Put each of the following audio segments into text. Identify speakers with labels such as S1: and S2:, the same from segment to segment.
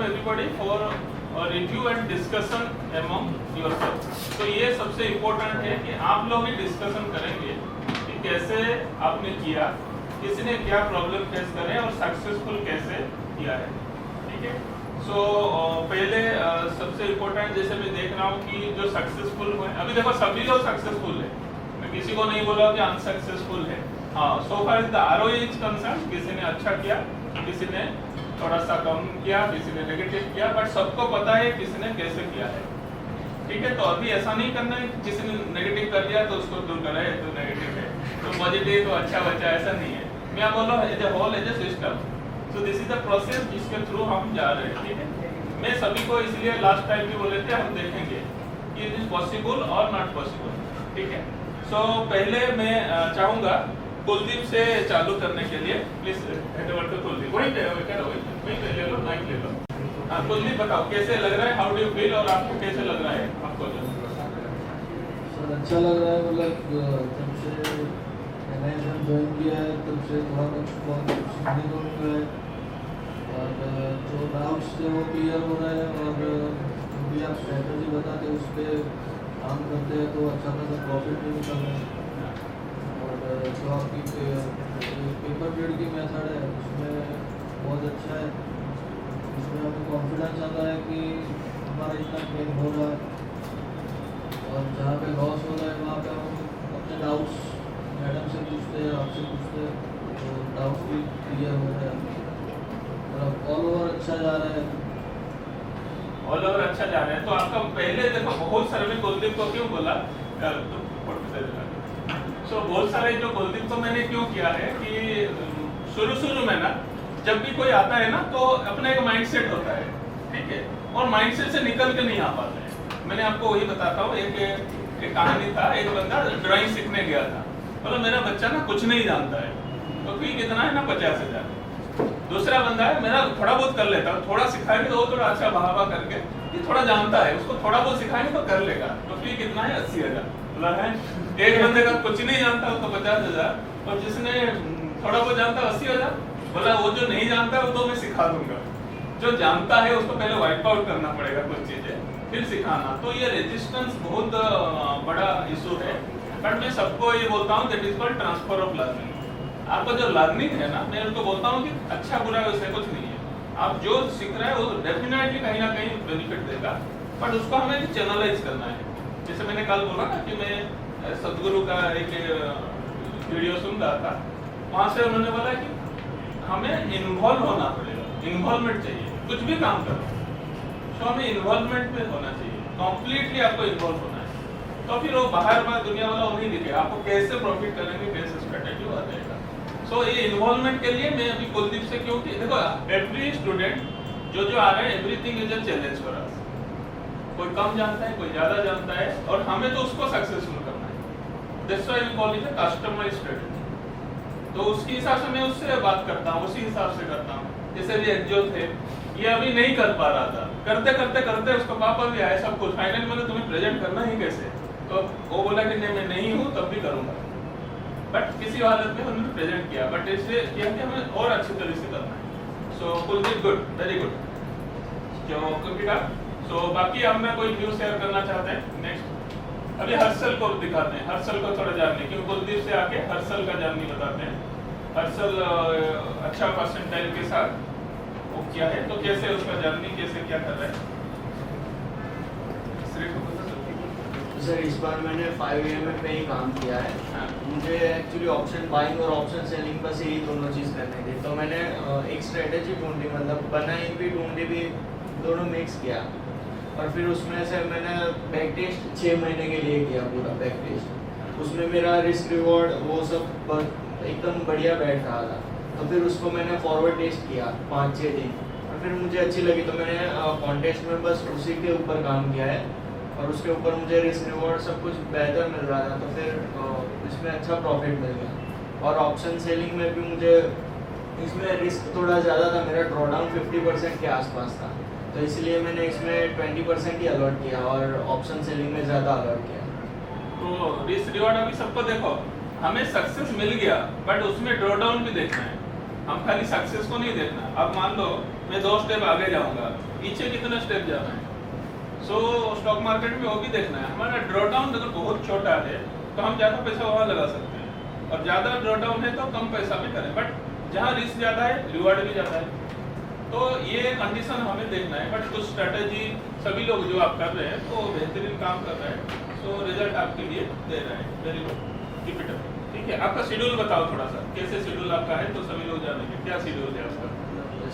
S1: everybody for review and discussion among yourself. तो ये सबसे इम्पोर्टेंट है कि आप लोग ही डिस्कशन करेंगे कि कैसे आपने किया, किसने क्या प्रॉब्लम फेस करे और सक्सेसफुल कैसे किया है, ठीक है। सो पहले सबसे इम्पोर्टेंट जैसे मैं देख रहा हूँ कि जो सक्सेसफुल हुए, अभी देखो सभी लोग सक्सेसफुल है, मैं किसी को नहीं बोला कि अनसक्सेसफुल है। हाँ, so far the ROE is concern, किसी ने अच्छा किया, किसी ने थोड़ा सा कम किया, किसी ने नेगेटिव किया, बट सबको पता है किसने कैसे किया है, ठीक है। तो अभी ऐसा नहीं करना है कि किसी ने नेगेटिव कर दिया तो उसको दूर करा है, तो नेगेटिव है तो पॉजिटिव तो अच्छा बच्चा, ऐसा नहीं है। मैं बोल रहा हूँ as a whole, as a system. So this is the process जिसके थ्रू हम जा रहे हैं, ठीक है। मैं सभी को इसलिए लास्ट टाइम भी बोले थे, हम देखेंगे कि इट इज पॉसिबल और नॉट पॉसिबल, ठीक है। सो पहले मैं चाहूँगा कुलदीप से चालू करने के लिए, please head over to Kuldeep. वहीं पे ले लो, माइक ले लो। हाँ कुलदीप, बताओ कैसे लग रहा है, हाउ डू यू फील, और आपको कैसे लग रहा है आपको?
S2: सर अच्छा लग रहा है, मतलब जब से मैंने ज्वाइन किया है तब से थोड़ा कुछ बहुत सीखने को मिल रहा है, और जो डाउट्स थे वो क्लियर हो रहे हैं, और जो भी आप स्ट्रेटजी बताते हैं उस पर काम करते हैं तो अच्छा खासा प्रॉफिट भी निकल रहा है। और जो आपकी पेपर ट्रेड की मेथड है उसमें बहुत अच्छा है, इसमें हमें कॉन्फिडेंस आता है कि हमारा इतना गेन हो रहा है, और जहाँ पे लॉस हो रहा है वहाँ पे हम अपने डाउट्स मैडम से पूछते हैं, आपसे पूछते हैं, तो डाउट्स भी क्लियर हो रहे हैं, और अब ऑल ओवर अच्छा जा रहा है।
S1: ऑल ओवर अच्छा जा रहा है। तो आपका पहले देखो बहुत सारे, में कुलदीप को क्यों बोला, सो बहुत सारे जो कुलदीप को मैंने क्यों किया है कि शुरू में ना जब भी कोई आता है ना तो अपना एक माइंडसेट होता है, ठीक है, और माइंडसेट से निकल के नहीं आ पाते हैं। मैंने आपको वही बताता हूँ, एक कहानी था, एक बंदा ड्राइंग सीखने गया था, मतलब मेरा बच्चा ना कुछ नहीं जानता है, तो फी कितना है ना 50,000। दूसरा बंदा है मेरा थोड़ा बहुत कर लेता है, थोड़ा सिखाएंगे तो वो थोड़ा अच्छा बहावा करके ये थोड़ा जानता है, उसको थोड़ा बहुत सिखाएंगे तो कर लेगा, तो फी कितना है 80,000। मतलब है एक बंदे का कुछ नहीं जानता उसको 50,000, और जिसने थोड़ा बहुत जानता 80,000। बोला वो जो नहीं जानता है वो तो मैं सिखा दूंगा, जो जानता है उसको पहले वाइप आउट करना पड़ेगा कुछ चीजें, फिर सिखाना। तो ये रेजिस्टेंस बहुत बड़ा इशू है, बट मैं सबको ये बोलता हूँ that is called transfer of learning. आपका जो लर्निंग है ना, मैं उनको बोलता हूँ कि अच्छा बुरा वैसे कुछ नहीं है, आप जो सीख रहे हैं वो डेफिनेटली कहीं ना कहीं बेनिफिट देगा, बट उसको हमें चैनलाइज करना है। जैसे मैंने कल बोला ना कि मैं सदगुरु का एक वीडियो सुन रहा था, वहाँ से उन्होंने बोला कि हमें इन्वॉल्व होना पड़ेगा, इन्वॉल्वमेंट चाहिए, कुछ भी काम करो तो हमें इन्वॉल्वमेंट में होना चाहिए, कम्प्लीटली आपको इन्वॉल्व होना है, तो फिर वो बाहर दुनिया वाला वो नहीं दिखेगा, आपको कैसे प्रॉफिट करेंगे, कैसे स्ट्रेटेजी आ जाएगा। सो ये इन्वॉल्वमेंट के लिए मैं अभी कुलदीप से, क्योंकि देखो एवरी स्टूडेंट जो आ रहे हैं, everything is a challenge for us. कोई कम जानता है, कोई ज्यादा जानता है, और हमें तो उसको सक्सेसफुल करना है। That's why we call it a customised strategy. तो उसके हिसाब से मैं उससे बात करता हूँ, उसी हिसाब से करता हूँ। जैसे भी एक जो थे, ये अभी नहीं कर पा रहा था, करते करते करते उसको पापा भी आए, सब कुछ फाइनली मैंने तुम्हें प्रेजेंट करना ही कैसे, तो वो बोला कि नहीं मैं नहीं हूँ तब भी करूँगा, बट किसी हालत में हमने प्रेजेंट किया, बट इसलिए किया कि हमें और अच्छी तरह से करना है। सो कुलदीप गुड, वेरी गुड, जो क्योंकि सो बाकी हमने कोई व्यू शेयर करना चाहते हैं नेक्स्ट। अभी हर्षल को दिखाते हैं, हर्षल को थोड़ा जानने, क्योंकि कुलदीप से आके हर्षल का जर्नी बताते हैं। हर्षल अच्छा परसेंटाइल के साथ वो क्या है, तो कैसे उसका जर्नी, कैसे क्या कर रहा है।
S3: सर इस बार मैंने 5AM पे ही काम किया है।
S1: हाँ।
S3: मुझे एक्चुअली ऑप्शन बाइंग और ऑप्शन सेलिंग बस यही दोनों चीज़ करनी थी, तो मैंने एक स्ट्रेटेजी ढूंढी, मतलब बनाई भी ढूंढी भी, दोनों मिक्स किया, और फिर उसमें से मैंने बैक टेस्ट 6 महीने के लिए किया, पूरा बैक टेस्ट। उसमें मेरा रिस्क रिवॉर्ड वो सब एकदम बढ़िया बैठ रहा था, तो फिर उसको मैंने फॉरवर्ड टेस्ट किया 5-6 दिन, और फिर मुझे अच्छी लगी, तो मैंने कॉन्टेस्ट में बस उसी के ऊपर काम किया है, और उसके ऊपर मुझे रिस्क रिवॉर्ड सब कुछ बेहतर मिल रहा था, तो फिर इसमें अच्छा प्रॉफिट मिल गया। और ऑप्शन सेलिंग में भी मुझे इसमें रिस्क थोड़ा ज़्यादा था, मेरा ड्रॉडाउन 50% के आसपास था, तो इसलिए मैंने इसमें 20% ही अलॉट किया और ऑप्शन सेलिंग में ज़्यादा अलॉट किया।
S1: तो रिस्क रिवॉर्ड अभी सबको देखो, हमें सक्सेस मिल गया, बट उसमें ड्रॉडाउन भी देखना है, हम खाली सक्सेस को नहीं देखना। अब मान लो मैं 2 स्टेप आगे जाऊंगा, पीछे कितना स्टेप जाना है। सो स्टॉक मार्केट में वो भी देखना है। हमारा ड्रॉडाउन अगर बहुत छोटा है तो हम ज़्यादा पैसा वहाँ लगा सकते हैं, और ज़्यादा ड्रॉडाउन है तो कम पैसा भी करें, बट जहाँ रिस्क ज़्यादा है रिवार्ड भी ज़्यादा है। तो ये कंडीशन हमें देखना है, बट कुछ स्ट्रैटेजी सभी लोग जो आप कर रहे हैं तो बेहतरीन काम कर रहे हैं, सो रिजल्ट आपके लिए दे रहा है। Very good, keep it up. ठीक है, आपका शेड्यूल बताओ थोड़ा सा, कैसे शेड्यूल आपका है तो सभी लोग जानेंगे क्या शेड्यूल है आपका।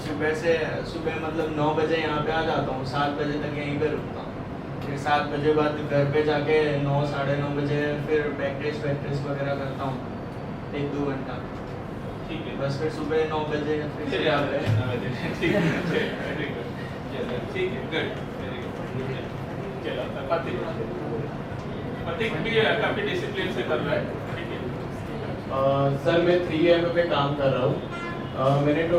S3: सुबह मतलब 9 बजे यहाँ पे आ जाता हूँ, 7 बजे तक यहीं पे रुकता हूँ। फिर 7 बजे बाद घर पे जाके 9 साढ़े 9 बजे फिर बैक टेस्ट वगैरह करता हूँ 1-2 घंटा।
S1: ठीक है,
S3: बस फिर सुबह 9 बजे फिर
S1: चलिए
S3: यहाँ
S1: आप
S3: पे
S1: ठीक है, वेरी गुड, चलिए ठीक है, गुड, वेरी गुड। चलो पतिक भी काफी डिसिप्लिन से कर रहा है। ठीक है,
S4: सर मैं 3M पे काम कर रहा हूँ। मैंने तो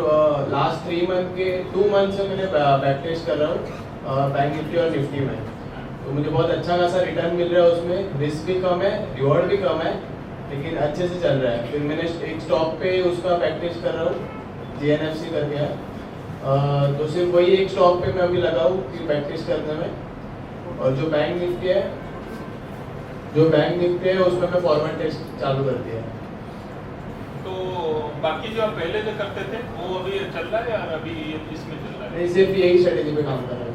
S4: लास्ट 3 मंथ के 2 मंथ से मैंने बैक टेस्ट कर रहा हूँ बैंक निफ्टी और निफ्टी में, तो मुझे बहुत अच्छा खासा रिटर्न मिल रहा है उसमें। रिस्क भी कम है, रिवॉर्ड भी कम है, लेकिन अच्छे से चल रहा है। फिर मैंने एक स्टॉक पे उसका बैक टेस्ट कर रहा हूँ, GNFC करके है, तो सिर्फ वही एक स्टॉक पे मैं अभी लगा हूँ कि बैक टेस्ट करने में। और जो बैंक निफ्टी है उसमें मैं फॉरवर्ड टेस्ट चालू कर दिया है।
S1: तो बाकी जो आप पहले जो करते थे वो अभी चल रहा है या अभी इसमें चल रहा है?
S4: नहीं, सिर्फ यही स्ट्रेटेजी पे काम कर रहा हूँ।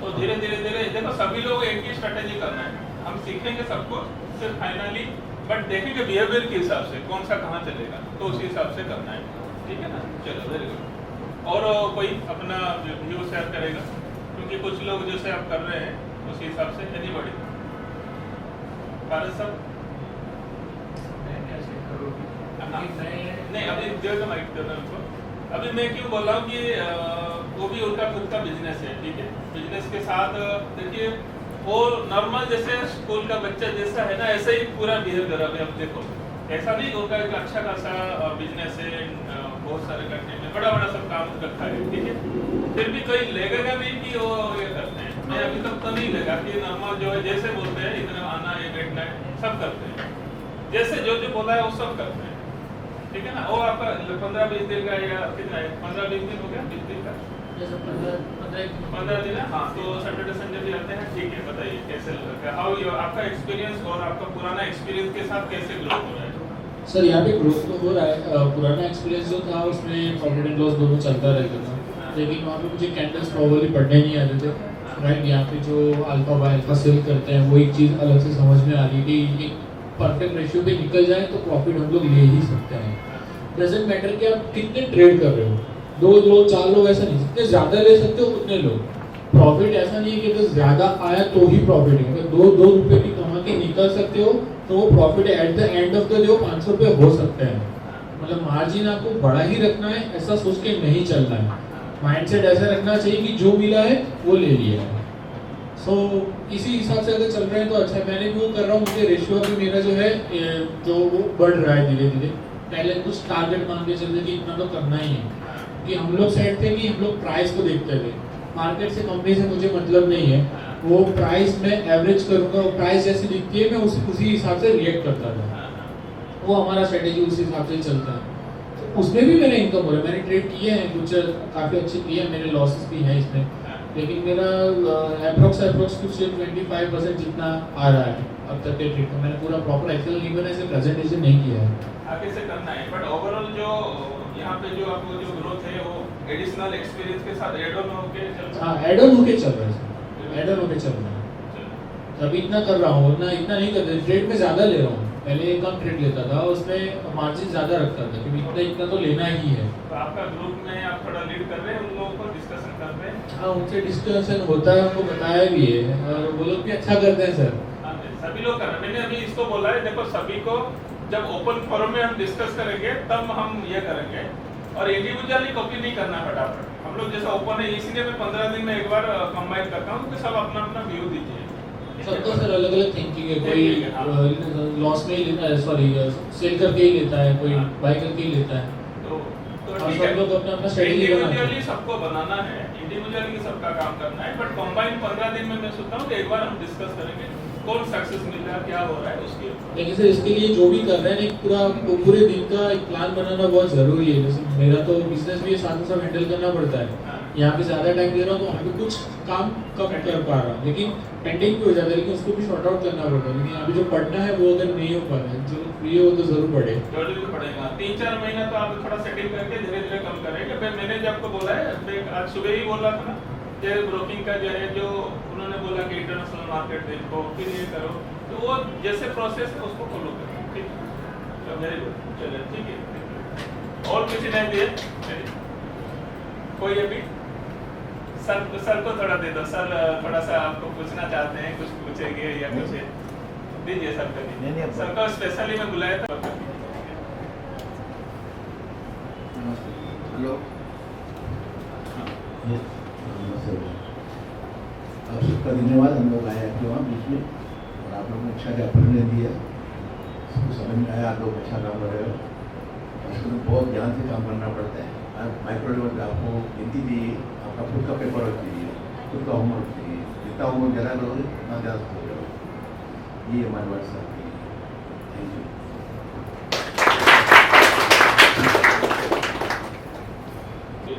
S1: तो धीरे धीरे देखो सभी लोग एक ही स्ट्रेटेजी करना है, हम सीखेंगे सबको फिर फाइनली, बट देखेंगे बिहेवियर के हिसाब से कौन सा कहाँ चलेगा, तो उसी हिसाब से करना है। ठीक है ना, चलो वेरी गुड। और कोई अपना व्यू शेयर करेगा, क्योंकि कुछ लोग जैसे आप कर रहे हैं उसी हिसाब से। एनीबॉडी? भारत साहब? नहीं, अभी जो माइक कर रहा हूँ उनको। अभी मैं क्यों बोल रहा हूँ कि वो भी उनका खुद का बिजनेस है। ठीक है, बिजनेस के साथ देखिए वो नॉर्मल जैसे स्कूल का बच्चा जैसा है ना, ऐसा ही पूरा बिहेव कर रहा है। अब देखो ऐसा नहीं, उनका एक अच्छा खासा बिजनेस है, बहुत सारे कंट्री में बड़ा बड़ा सब काम रखा है। ठीक है, फिर भी कोई लेगा नहीं कि वो ये करते हैं। मैं अभी तक तो नहीं लगा कि नॉर्मल जो है जैसे बोलते हैं इतना आना है बैठना है सब करते हैं, जैसे जो बोला है वो सब करते हैं। ठीक है ना, वो आपका 15-20 दिन का या कितना है, 15-20 दिन हो गया, 20 दिन का 15 दिन है। हाँ, तो सैटरडे संडे भी आते हैं। ठीक है, बताइए कैसे लगा, हाउ आपका एक्सपीरियंस और आपका पुराना एक्सपीरियंस के साथ कैसे ग्रो हो रहा है?
S5: सर यहाँ पे ग्रोथ तो हो रहा है। पुराना एक्सपीरियंस जो था उसमें प्रॉफिट एंड लॉस दोनों चलता रहता था, लेकिन वहाँ पे मुझे कैंडल्स प्रॉपर्ली पढ़ने नहीं आते थे। राइट, यहाँ पे जो अल्फा बाय अल्फा सेल करते हैं वो एक चीज़ अलग से समझ में आ रही थी कि परफेक्ट रेशियो पे निकल जाए तो प्रॉफिट हम लोग ले ही सकते हैं। डजंट मैटर कि आप कितने ट्रेड कर रहे हो, 2 लोग 4 लोग, ऐसा नहीं, जितने ज़्यादा ले सकते हो उतने लोग। प्रॉफिट ऐसा नहीं है कि अगर ज़्यादा आया तो ही प्रॉफिट है। अगर 2 रुपये भी कमा के निकल सकते हो तो वो profit at the end of the day 500 रुपये हो सकते हैं। मतलब मार्जिन आपको बड़ा ही रखना है, ऐसा सोच के नहीं चलना है। माइंडसेट ऐसा रखना चाहिए कि जो मिला है वो ले लिया है। सो इसी हिसाब से अगर चल रहे हैं तो अच्छा है। मैंने भी वो कर रहा हूँ, मुझे रेशियो भी मेरा जो है जो वो बढ़ रहा है धीरे धीरे। पहले कुछ टारगेट मान के चलते कि इतना तो करना ही है, कि हम लोग सेट थे कि हम लोग प्राइस को देखते थे। मार्केट से कंपनी से मुझे मतलब नहीं है, वो प्राइस में एवरेज करूँगा, वो प्राइस जैसे दिखती है मैं उसी हिसाब से रिएक्ट करता था। वो हमारा स्ट्रेटेजी उसी हिसाब से चलता है। तो उसमें भी मेरा इनकम हो रहा है, मैंने ट्रेड किए हैं कुछ काफ़ी अच्छे किए हैं, मेरे लॉसेस भी हैं इसमें, लेकिन मेरा अप्रोक्स कुछ 25% जितना आ रहा है अब तक के ट्रेड का। मैंने पूरा प्रॉपर एक्सेल नहीं बनाया, इसे प्रेजेंटेशन नहीं किया है।
S1: आगे से करना है, बट ओवरऑल जो यहाँ पे जो आपको जो ग्रोथ है वो एडिशनल एक्सपीरियंस के साथ ऐड ऑन होके चल रहा है।
S5: हाँ, ऐड ऑन होके चल रहा है, ऐड ऑन होके चल रहा है। अभी इतना कर रहा हूँ, इतना नहीं कर रहा, ट्रेड में ज़्यादा ले रहा हूँ। पहले कम ट्रेड लेता था, उसमें मार्जिन ज़्यादा रखता था क्योंकि इतना तो लेना ही है।
S1: तो आपका ग्रुप में आप थोड़ा लीड कर रहे हैं, उन लोगों को डिस्कशन कर रहे हैं?
S5: हाँ, उनसे डिस्कशन होता है, उनको बताया भी है और वो लोग भी अच्छा करते हैं सर।
S1: हाँ, सभी लोग कर रहे हैं। मैंने अभी इसको बोला है, देखो सभी को जब ओपन फोरम में हम डिस्कस करेंगे तब हम ये करेंगे, और इंडिविजुअली कॉपी नहीं करना फटाफट। हम लोग जैसा ओपन है इसलिए मैं 15 दिन में एक बार कंबाइन करता हूँ कि सब अपना अपना व्यू दीजिए।
S5: सबका सर अलग अलग थिंकिंग है, कोई लॉस में ही लेता है, सॉरी सेल करके ही लेता है, कोई बाय करके ही लेता है।
S1: तो
S5: ठीक है, सब लोग अपना अपना स्ट्रेटजी बनाते हैं।
S1: इंडिविजुअली सबको बनाना है, इंडिविजुअली सबका काम करना है, बट कंबाइन 15 दिन में मैं सोचता हूँ कि एक बार हम डिस्कस करेंगे कौन सक्सेस मिल रहा है, क्या हो रहा है उसके।
S5: लेकिन सर इसके लिए जो भी कर रहे हैं एक पूरे दिन का एक प्लान बनाना बहुत ज़रूरी है। जैसे मेरा तो बिजनेस भी साथ हैंडल करना पड़ता है, यहाँ पे ज़्यादा टाइम दे रहा हूँ तो वहाँ पे कुछ काम कम कर पा रहा हूँ, लेकिन पेंडिंग भी हो जाता है, लेकिन उसको भी शॉर्ट आउट करना पड़ता है। लेकिन यहाँ पे जो पढ़ना है वो अगर नहीं हो पा रहा है, जो फ्री है वो तो ज़रूर पढ़े।
S1: जरूरी तो पड़ेगा 3-4 महीना तो आप थोड़ा सेटिंग करके धीरे धीरे कम करेंगे। फिर मैंने जो आपको बोला है, मैं आज सुबह ही बोल रहा था ना, जो ब्रोकिंग का जो है, जो उन्होंने बोला कि इंटरनेशनल मार्केट देखो, फिर ये करो, तो वो जैसे प्रोसेस है उसको फॉलो करो, ठीक है? तो वेरी गुड, चलिए ठीक है। और किसी ने दिए कोई अभी? सर को थोड़ा दे दो, सर थोड़ा सा आपको पूछना चाहते हैं, कुछ पूछेंगे या कुछ दीजिए सर को।
S6: नहीं,
S1: सर को स्पेशली मैं बुलाया था।
S6: हेलो, नमस्ते। आप सबका धन्यवाद। हम लोग आए आपके वहाँ बीच में और आप लोगों ने अच्छा ज्ञापन दिया, सबको समझ में आया, आप लोग अच्छा काम कर रहे हो। उसको बहुत ध्यान से काम करना पड़ता है। आप माइक्रो लेवल पे आपको गिनती दी, आपका खुद का पेपर वर्क चाहिए, खुद का होमवर्क चाहिए। जितना होमवर्क ज़्यादा करोगे उतना ज़्यादा हो जाओगे। ये हमारी बात सर की। Thank you.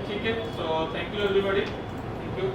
S1: ठीक है, so thank you everybody, thank you.